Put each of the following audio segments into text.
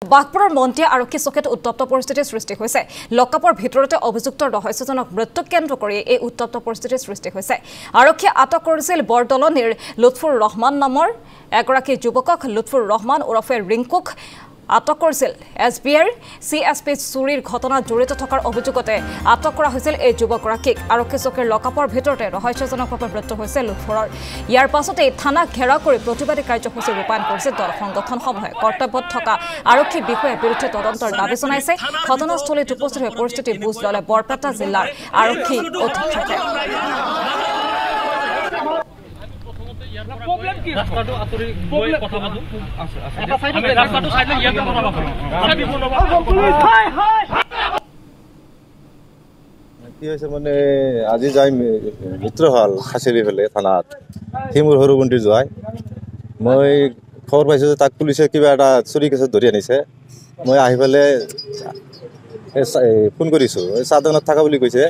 বাঘপুৰৰ মন্ত্ৰী আৰক্ষী চকীত উত্তপ্ত পৰিস্থিতিৰ সৃষ্টি হৈছে। লকআপৰ ভিতৰতে অভিযুক্তৰ ৰহস্যজনক মৃত্যুক কেন্দ্ৰ কৰি এই উত্তপ্ত পৰিস্থিতিৰ সৃষ্টি হৈছে। আৰক্ষীয়ে আটক কৰিছিল বৰদলনিৰ লুৎফুৰ ৰহমান নামৰ এগৰাকী যুৱকক। লুৎফুৰ ৰহমান ওৰফে ৰিংকুক আটক কৰিছিল। SBৰ CSP চুৰিৰ ঘটনাত জড়িত থকাৰ অভিযোগতে আটক কৰা হৈছিল এই যুৱকগৰাকীক। আৰক্ষী চকীৰ লকআপৰ ভিতৰতে ৰহস্যজনকভাৱে মৃত্যু হৈছে লুৎফুৰৰ। ইয়াৰ পাছতে থানাক ঘেৰাও কৰি প্ৰতিবাদী কাৰ্যসূচী ৰূপায়ণ কৰিছে দল সংগঠনসমূহে। কৰ্তব্যত থকা আৰক্ষী বিষয়াৰ বিৰুদ্ধে তদন্তৰ দাবী জনাইছে। ঘটনাস্থলীত উপস্থিত হৈ পৰিস্থিতি বুজ ল'লে বৰপেটা জিলাৰ আৰক্ষী অধীক্ষকে। কি হৈছে মানে আজি যাই মিত্ৰ হল খাচেৰি ফেলে থানাত সি মোৰ সৰু ভণ্টি যোৱাই মই খবৰ পাইছোঁ যে তাক পুলিচে কিবা এটা চুৰি কেছত ধৰি আনিছে। মই আহি পেলাই ফোন কৰিছোঁ, চাহ দোকানত থকা বুলি কৈছে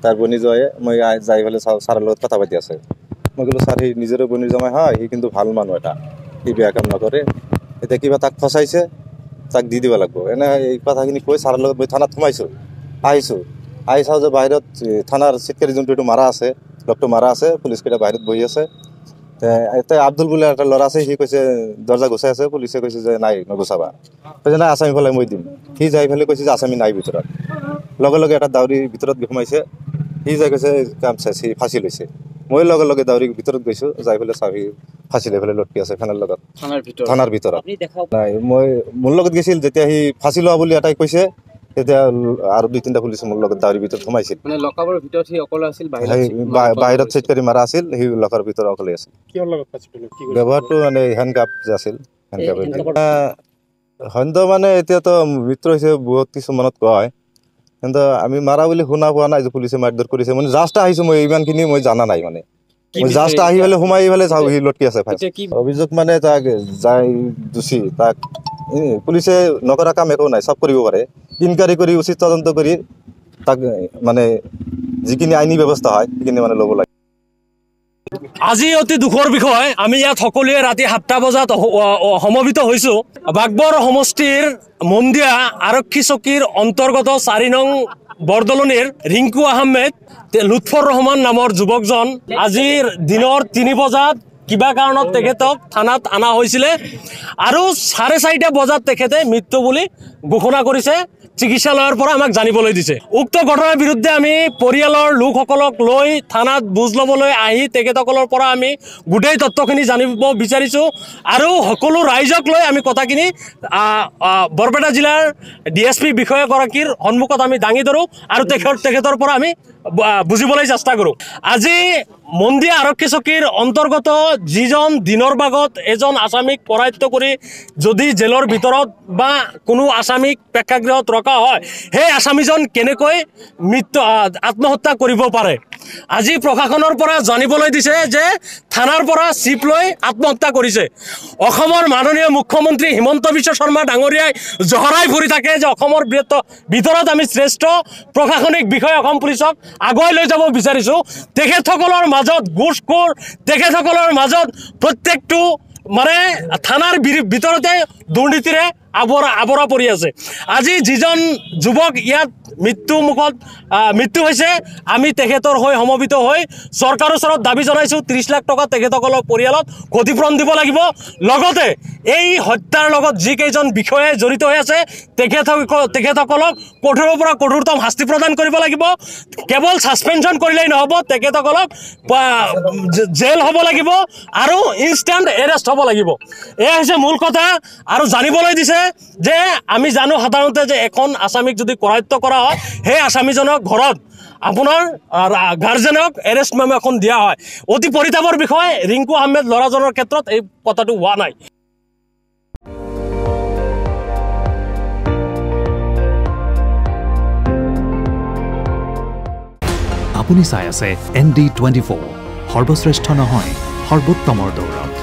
তাৰ বনি যোৱাই। মই যাই পেলাই ছাৰৰ লগত কথা পাতি আছে। মই ক'লোঁ ছাৰ সি নিজৰে বনি জমাই হয়, সি কিন্তু ভাল মানুহ এটা, সি বেয়া কাম নকৰে। এতিয়া কিবা তাক ফচাইছে, তাক দি দিব লাগিব। এনে এই কথাখিনি কৈ ছাৰৰ লগত মই থানাত সোমাইছোঁ। আহি চাওঁ যে বাহিৰত থানাৰ চিটকাৰী যোনটো এইটো মাৰা আছে, লগটো মাৰা আছে, পুলিচকেইটা বাহিৰত বহি আছে। এতিয়া আব্দুল বোলে এটা ল'ৰা আছে, সি কৈছে দৰ্জা গুচাই আছে। পুলিচে কৈছে যে নাই নগুচাবা, কৈছে নাই আসামি ফালে মই দিম। সি যাই পেলাই কৈছে যে আসামি নাই ভিতৰত। লগে লগে এটা দাউৰি ভিতৰত সোমাইছে। সি যাই কৈছে কাম চাইছে, সি ফাঁচি লৈছে। মই লগে লগে দাউৰি ভিতৰত গৈছোঁ, যাই পেলাই চাবি ফাঁচি লৈ পেলাই লটকি আছে ফেনৰ লগত থানাৰ ভিতৰত। নাই মই মোৰ লগত গৈছিল, যেতিয়া সি ফাঁচি লোৱা বুলি এটাই কৈছে, তেতিয়া আৰু 2-3টা পুলিচ মোৰ লগত দাউৰিৰ ভিতৰত সোমাইছিল। মানে লকআপৰ ভিতৰত সি অকলে আছিল, বাহিৰত চিটকাৰী মাৰা আছিল, সি লকাৰ ভিতৰত অকলে আছিল। ব্যৱহাৰটো মানে হেণ্ডকাপ যে আছিল, হেণ্ডকাপ সন্দেহ মানে এতিয়াতো মৃত্যু হৈছে বহুত কিছুমানত কোৱা হয়, কিন্তু আমি মাৰা বুলি শুনা পোৱা নাই যে পুলিচে মাৰধৰ কৰিছে। মানে জাষ্ট আহিছোঁ, মই ইমানখিনি মই জানা নাই। মানে মই জাষ্ট আহি পেলাই সোমাই পেলাই চাওঁ সি লটকি আছে। অভিযোগ মানে তাক যাই দোষী, তাক পুলিচে নকৰা কাম একো নাই, চব কৰিব পাৰে। ইনকুৱাৰী কৰি উচিত তদন্ত কৰি তাক মানে যিখিনি আইনী ব্যৱস্থা হয় সেইখিনি মানে ল'ব লাগে। আজি অতি দুখৰ বিষয়, আমি ইয়াত সকলোৱে ৰাতি 7টা বজাত সমবেত হৈছোঁ। বাঘবৰ সমষ্টিৰ মন্দিয়া আৰক্ষী চকীৰ অন্তৰ্গত 4 নং বৰদলনিৰ ৰিংকু আহমেদ লুৎফুৰ ৰহমান নামৰ যুৱকজন আজিৰ দিনৰ 3 বজাত কিবা কাৰণত তেখেতক থানাত অনা হৈছিলে আৰু 4:30 বজাত তেখেতে মৃত্যু বুলি ঘোষণা কৰিছে। চিকিৎসালয়ৰ পৰা আমাক জানিবলৈ দিছে। উক্ত ঘটনাৰ বিৰুদ্ধে আমি পৰিয়ালৰ লোকসকলক লৈ থানাত বুজ ল'বলৈ আহি তেখেতসকলৰ পৰা আমি গোটেই তথ্যখিনি জানিব বিচাৰিছোঁ আৰু সকলো ৰাইজক লৈ আমি কথাখিনি বৰপেটা জিলাৰ DSP বিষয়াগৰাকীৰ সন্মুখত আমি দাঙি ধৰোঁ আৰু তেখেতৰ পৰা আমি বুজিবলৈ চেষ্টা কৰোঁ। আজি মন্দিয়া আৰক্ষী চকীৰ অন্তৰ্গত যিজন দিনৰ ভাগত এজন আসামীক পৰায়ত্ব কৰি যদি জেলৰ ভিতৰত বা কোনো আসামীক প্ৰেক্ষাগৃহত ৰখা হয়, সেই আসামীজন কেনেকৈ আত্মহত্যা কৰিব পাৰে। আজি প্ৰশাসনৰ পৰা জানিবলৈ দিছে যে থানাৰ পৰা চিপ লৈ আত্মহত্যা কৰিছে। অসমৰ মাননীয় মুখ্যমন্ত্ৰী হিমন্ত বিশ্ব শৰ্মা ডাঙৰীয়াই জহৰাই ফুৰি থাকে যে অসমৰ ভিতৰত আমি শ্ৰেষ্ঠ প্ৰশাসনিক বিষয়া অসম পুলিচক আগুৱাই লৈ যাব বিচাৰিছোঁ। তেখেতসকলৰ মাজত ঘুষখোৰ, তেখেতসকলৰ মাজত প্ৰত্যেকটো মানে থানাৰ ভিতৰতে দুৰ্নীতিৰে আৱৰা পৰি আছে। আজি যিজন যুৱক ইয়াত মৃত্যু হৈছে, আমি তেখেতৰ হৈ সমবেত হৈ চৰকাৰৰ ওচৰত দাবী জনাইছোঁ 30 লাখ টকা তেখেতসকলৰ পৰিয়ালত ক্ষতিপূৰণ দিব লাগিব। লগতে এই হত্যাৰ লগত যিকেইজন বিষয়াই জড়িত হৈ আছে তেখেতসকলক কঠোৰৰ পৰা কঠোৰতম শাস্তি প্ৰদান কৰিব লাগিব। কেৱল ছাছপেনশ্যন কৰিলেই নহ'ব, তেখেতসকলক জেল হ'ব লাগিব আৰু ইনষ্টেণ্ট এৰেষ্ট হ'ব লাগিব। এয়া হৈছে মূল কথা। আৰু জানিবলৈ দিছে যে আমি জানো সাধাৰণতে যে এখন আসামীক যদি কৰায়ত্ব কৰা হয়, সেই আসামীজনক ঘৰত আপোনাৰ গাৰ্জেনক এৰেষ্ট মেমো এখন দিয়া হয়। অতি পৰিতাপৰ বিষয়, ৰিংকু আহমেদ ল'ৰাজনৰ ক্ষেত্ৰত এই কথাটো হোৱা নাই। আপুনি চাই আছে ND24, সৰ্বশ্ৰেষ্ঠ নহয় সৰ্বোত্তমৰ দৌৰত।